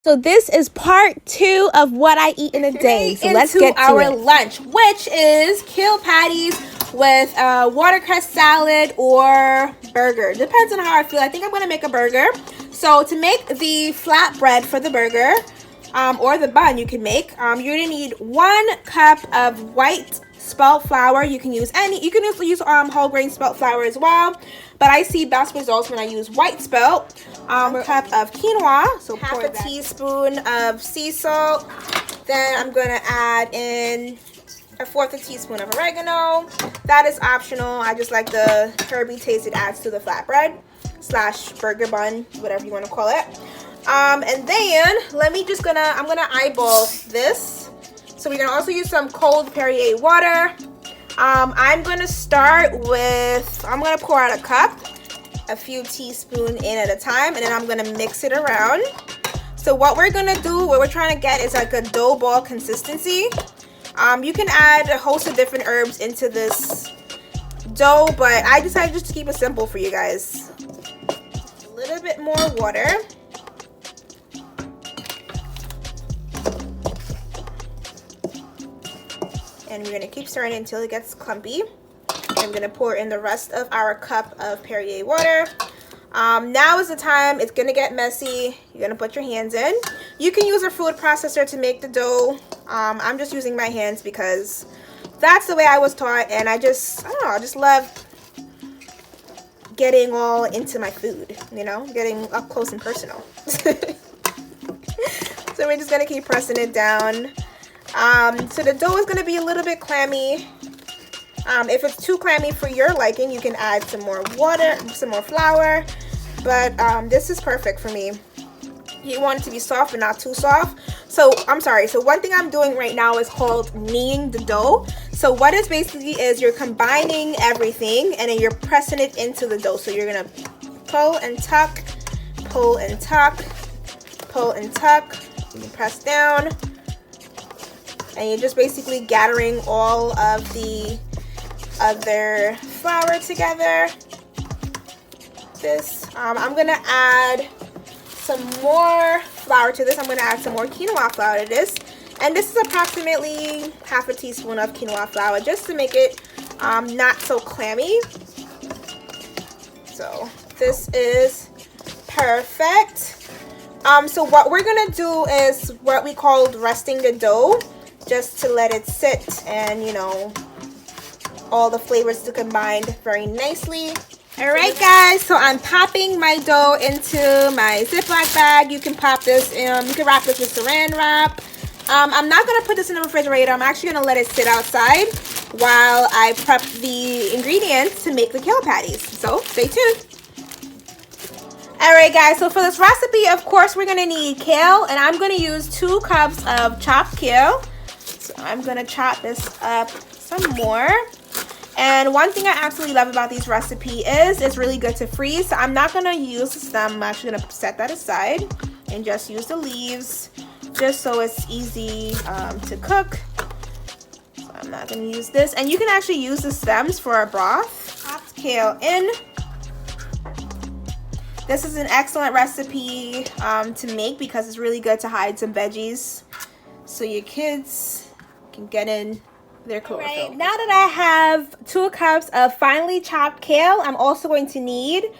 So this is part 2 of what I eat in a day. So let's get to our it. lunch, which is kale patties with watercress salad or burger. Depends on how I feel. I think I'm gonna make a burger. So to make the flatbread for the burger, or the bun you can make, you're gonna need 1 cup of white spelt flour. You can use you can also use whole grain spelt flour as well, but I see best results when I use white spelt. 1 cup of quinoa, so half a teaspoon of sea salt. Then I'm gonna add in 1/4 teaspoon of oregano. That is optional. I just like the herby taste it adds to the flatbread / burger bun, whatever you want to call it. And then I'm gonna eyeball this. So we're gonna also use some cold Perrier water. I'm gonna pour out a cup, a few teaspoons in at a time, and then I'm gonna mix it around. So what we're trying to get is like a dough ball consistency. You can add a host of different herbs into this dough, but I decided just to keep it simple for you guys. A little bit more water. And we're gonna keep stirring it until it gets clumpy. I'm gonna pour in the rest of our cup of Perrier water. Now is the time. It's gonna get messy. You're gonna put your hands in. You can use a food processor to make the dough. I'm just using my hands because that's the way I was taught, and I just love getting all into my food, getting up close and personal. So we're just gonna keep pressing it down. So the dough is gonna be a little bit clammy. If it's too clammy for your liking, you can add some more water, some more flour, but this is perfect for me. You want it to be soft but not too soft. So one thing I'm doing right now is called kneading the dough. So what it basically is, you're combining everything and then you're pressing it into the dough. So you're gonna pull and tuck, pull and tuck, pull and tuck, you press down, and you're just basically gathering all of the other flour together. I'm gonna add some more flour to this. I'm gonna add some more quinoa flour to this, and this is approximately 1/2 teaspoon of quinoa flour just to make it not so clammy. So this is perfect. So what we're gonna do is what we called resting the dough, just to let it sit and all the flavors to combine very nicely. All right, guys, so I'm popping my dough into my Ziploc bag. You can pop this in, you can wrap this with saran wrap. I'm not gonna put this in the refrigerator. I'm actually gonna let it sit outside while I prep the ingredients to make the kale patties. So stay tuned. All right, guys, so for this recipe, of course, we're gonna need kale, and I'm gonna use 2 cups of chopped kale. So I'm gonna chop this up some more. And one thing I absolutely love about these recipes is it's really good to freeze. So I'm not gonna use the stem. I'm actually gonna set that aside and just use the leaves, just so it's easy to cook. So I'm not gonna use this. And you can actually use the stems for a broth. Chopped kale in. This is an excellent recipe to make because it's really good to hide some veggies so your kids can get in their chlorophyll. Right, now that I have 2 cups of finely chopped kale, I'm also going to need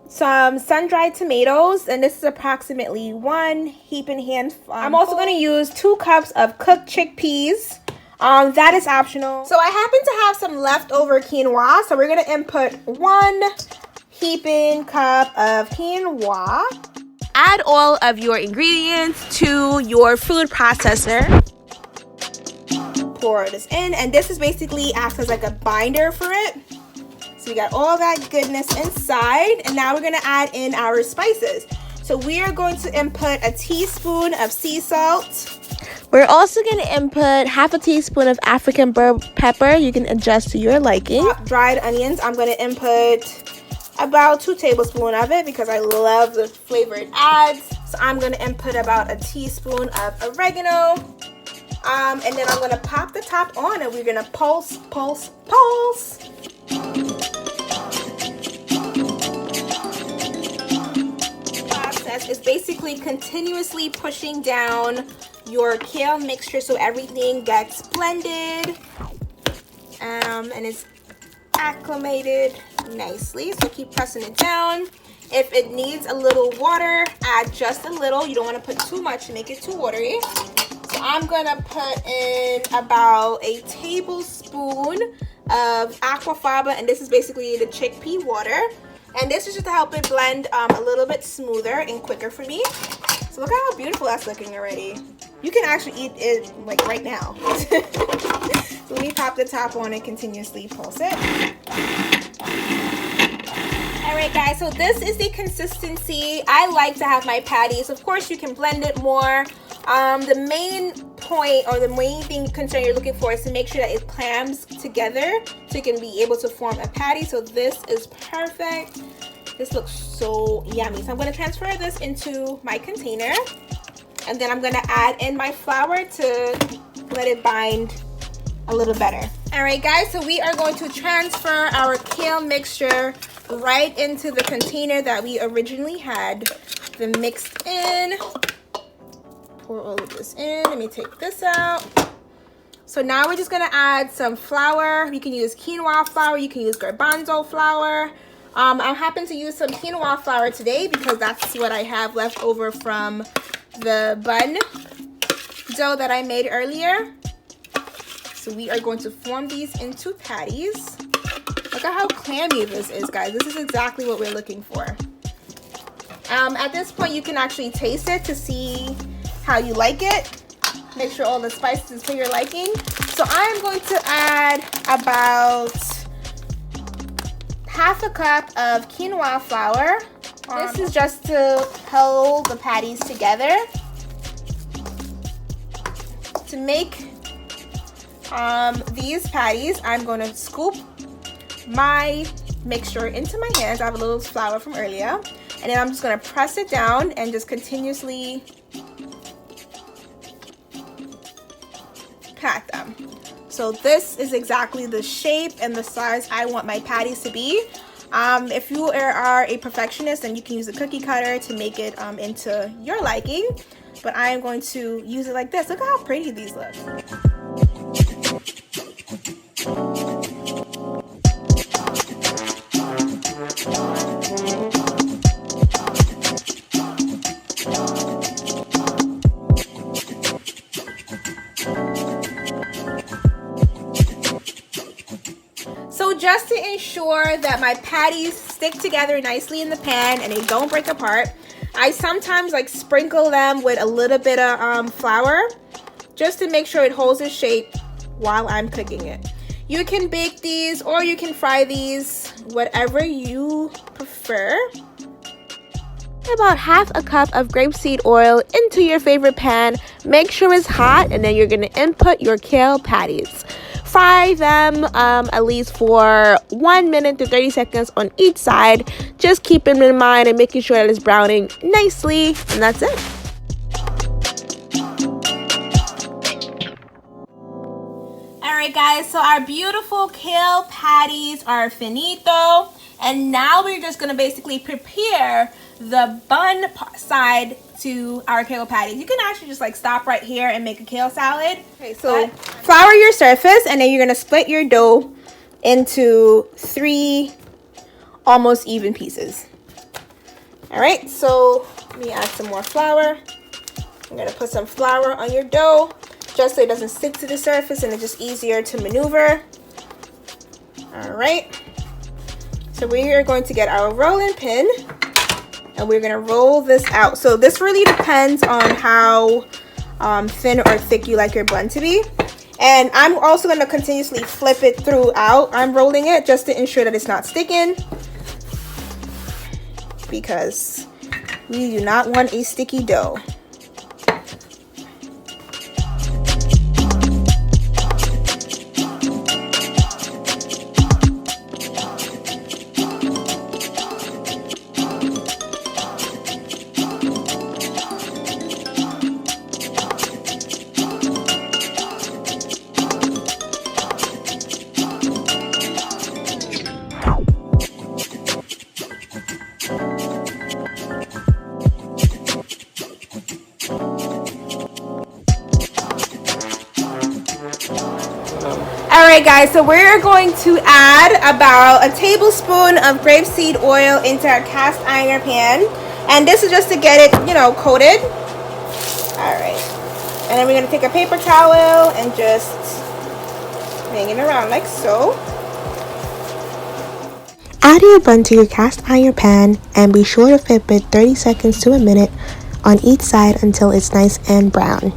some sun-dried tomatoes, and this is approximately 1 heaping handful. I'm also going to use 2 cups of cooked chickpeas. That is optional. So I happen to have some leftover quinoa, so we're going to input 1 heaping cup of quinoa. Add all of your ingredients to your food processor. Pour this in, and this is basically acts as like a binder for it. So we got all that goodness inside, and now we're gonna add in our spices. So we are going to input a teaspoon of sea salt. We're also going to input 1/2 teaspoon of African burro pepper. You can adjust to your liking. Dried onions. I'm going to input about 2 tablespoons of it because I love the flavor it adds. So I'm going to input about a teaspoon of oregano. And then I'm going to pop the top on, and we're going to pulse, pulse, pulse. process is basically continuously pushing down your kale mixture so everything gets blended and is acclimated nicely. So keep pressing it down. If it needs a little water, add just a little. You don't want to put too much to make it too watery. So I'm gonna put in about a tablespoon of aquafaba, and this is basically the chickpea water. And this is just to help it blend a little bit smoother and quicker for me. So look at how beautiful that's looking already. You can actually eat it like right now. So let me pop the top on and continuously pulse it. Alright guys, so this is the consistency I like to have my patties. Of course you can blend it more. The main point or the main concern you're looking for is to make sure that it clams together so you can be able to form a patty. So this is perfect. This looks so yummy. So I'm going to transfer this into my container, and then I'm going to add in my flour to let it bind a little better. Alright guys, so we are going to transfer our kale mixture right into the container that we originally had them mixed in. Pour all of this in. Let me take this out. So now we're just gonna add some flour. You can use quinoa flour, you can use garbanzo flour. I happen to use some quinoa flour today because that's what I have left over from the bun dough that I made earlier. So we are going to form these into patties. Look at how clammy this is, guys. This is exactly what we're looking for. At this point, you can actually taste it to see how you like it. Make sure all the spices is to your liking. So I'm going to add about half a cup of quinoa flour. This is just to hold the patties together. To make these patties, I'm going to scoop my mixture into my hands. I have a little flour from earlier, and then I'm just going to press it down and just continuously pat them. So this is exactly the shape and the size I want my patties to be. If you are a perfectionist, then you can use a cookie cutter to make it into your liking, but I am going to use it like this. Look at how pretty these look. So just to ensure that my patties stick together nicely in the pan and they don't break apart, I sometimes like sprinkle them with a little bit of flour just to make sure it holds its shape while I'm cooking it. You can bake these or you can fry these, whatever you prefer. About half a cup of grapeseed oil into your favorite pan. Make sure it's hot, and then you're going to input your kale patties. Fry them at least for 1 minute to 30 seconds on each side. Just keeping in mind and making sure that it's browning nicely, and that's it. Alright guys, so our beautiful kale patties are finito, and now we're just going to basically prepare the bun side to our kale patties. You can actually just like stop right here and make a kale salad. Okay, so flour your surface, and then you're going to split your dough into 3 almost even pieces. Alright, so let me add some more flour. I'm going to put some flour on your dough just so it doesn't stick to the surface and it's just easier to maneuver. Alright, so we are going to get our rolling pin and we're going to roll this out. So this really depends on how thin or thick you like your bun to be. And I'm also going to continuously flip it throughout. I'm rolling it just to ensure that it's not sticking, because we do not want a sticky dough. Alright guys, so we're going to add about a tablespoon of grapeseed oil into our cast iron pan. And this is just to get it, you know, coated. Alright. And then we're going to take a paper towel and just hang it around like so. Add your bun to your cast iron pan and be sure to flip it 30 seconds to a minute on each side until it's nice and brown.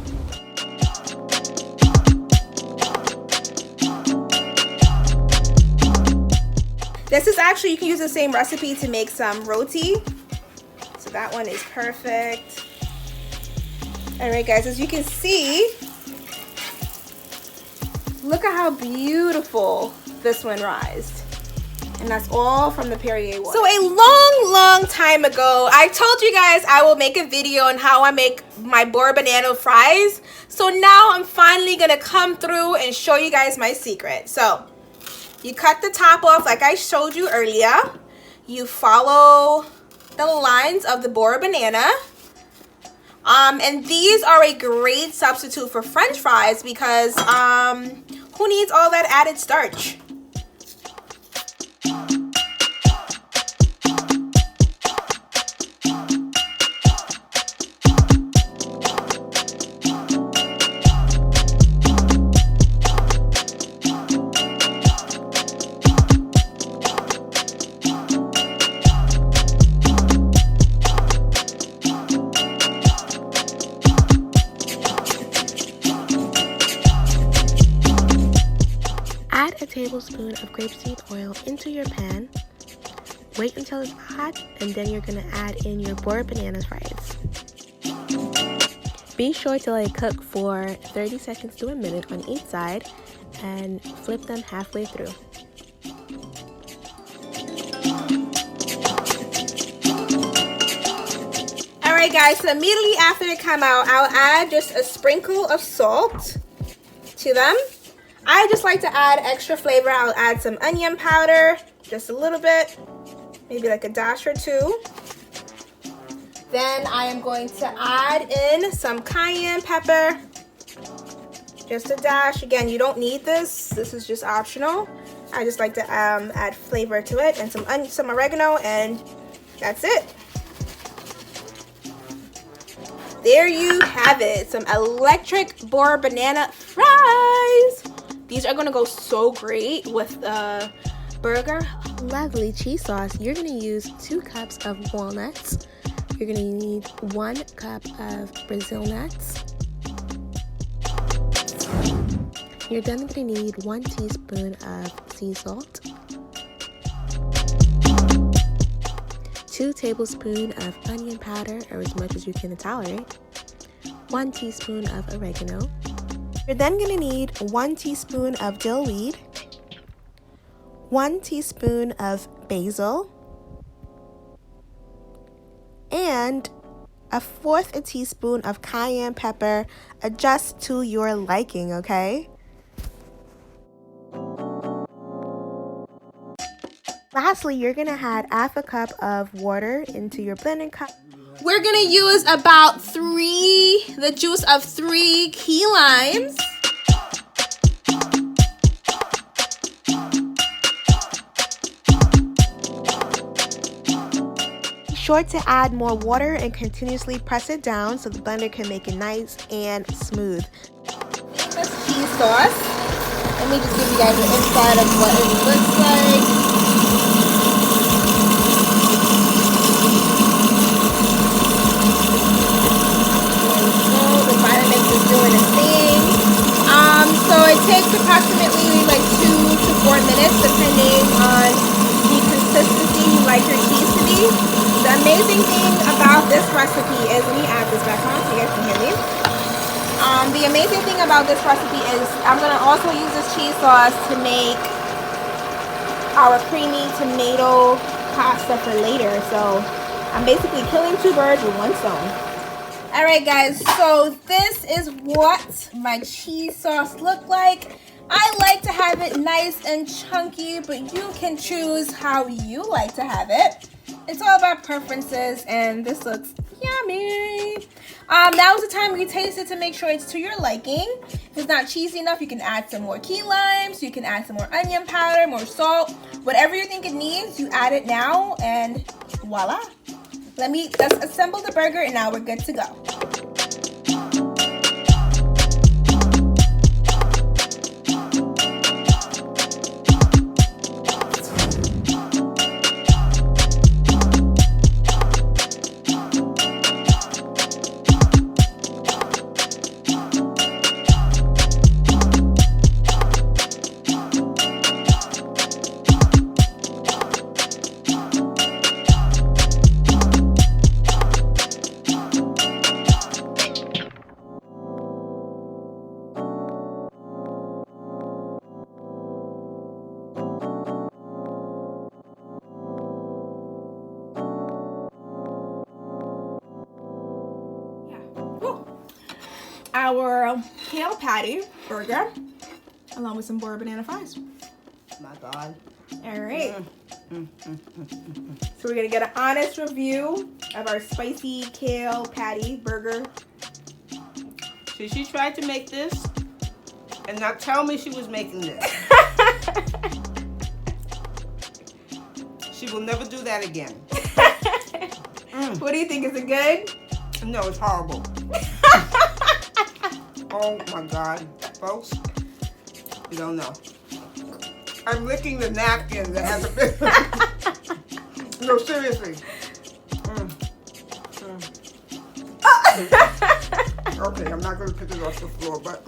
This is actually, you can use the same recipe to make some roti. So that one is perfect. Alright guys, as you can see, look at how beautiful this one rised. And that's all from the Perrier water. So a long time ago, I told you guys I will make a video on how I make my Burro banana fries. So now I'm finally gonna come through and show you guys my secret. So you cut the top off like I showed you earlier. You follow the lines of the Burro banana. And these are a great substitute for French fries because who needs all that added starch? Add a tablespoon of grapeseed oil into your pan. Wait until it's hot, and then you're going to add in your Burro banana fries. Be sure to let it cook for 30 seconds to a minute on each side and flip them halfway through. Alright guys, so immediately after they come out, I'll add just a sprinkle of salt to them. I just like to add extra flavor. I'll add some onion powder, just a little bit, maybe like a dash or two. Then I am going to add in some cayenne pepper, just a dash. Again, you don't need this. This is just optional. I just like to add flavor to it, and some oregano, and that's it. There you have it, some electric Burro banana fries. These are gonna go so great with the burger. Lovely cheese sauce. You're gonna use 2 cups of walnuts. You're gonna need 1 cup of Brazil nuts. You're then gonna need 1 teaspoon of sea salt, 2 tablespoons of onion powder, or as much as you can tolerate, 1 teaspoon of oregano. You're then going to need 1 teaspoon of dill weed, 1 teaspoon of basil, and 1/4 teaspoon of cayenne pepper. Adjust to your liking, okay? Lastly, you're going to add 1/2 cup of water into your blending cup. We're gonna use about the juice of 3 key limes. Be sure to add more water and continuously press it down so the blender can make it nice and smooth. This cheese sauce. Let me just give you guys an inside of what it looks like. Doing a thing. So it takes approximately like 2 to 4 minutes depending on the consistency you like your cheese to be. The amazing thing about this recipe is, let me add this back on so you guys can hear me. The amazing thing about this recipe is I'm going to also use this cheese sauce to make our creamy tomato pasta for later. So I'm basically killing 2 birds with 1 stone. Alright guys, so this is what my cheese sauce look like. I like to have it nice and chunky, but you can choose how you like to have it. It's all about preferences, and this looks Yummy. Now is the time you taste it to make sure it's to your liking. If it's not cheesy enough, you can add some more key limes. You can add some more onion powder, more salt. Whatever you think it needs, you add it now, and voila. Let's assemble the burger, and now we're good to go. Our kale patty burger, along with some Burro banana fries. My God. All right. So we're gonna get an honest review of our spicy kale patty burger. See, she tried to make this and not tell me she was making this. She will never do that again. What do you think? Is it good? No, it's horrible. Oh my God, folks, you don't know. I'm licking the napkin that hasn't been. No, seriously. Okay, I'm not going to pick it off the floor, but.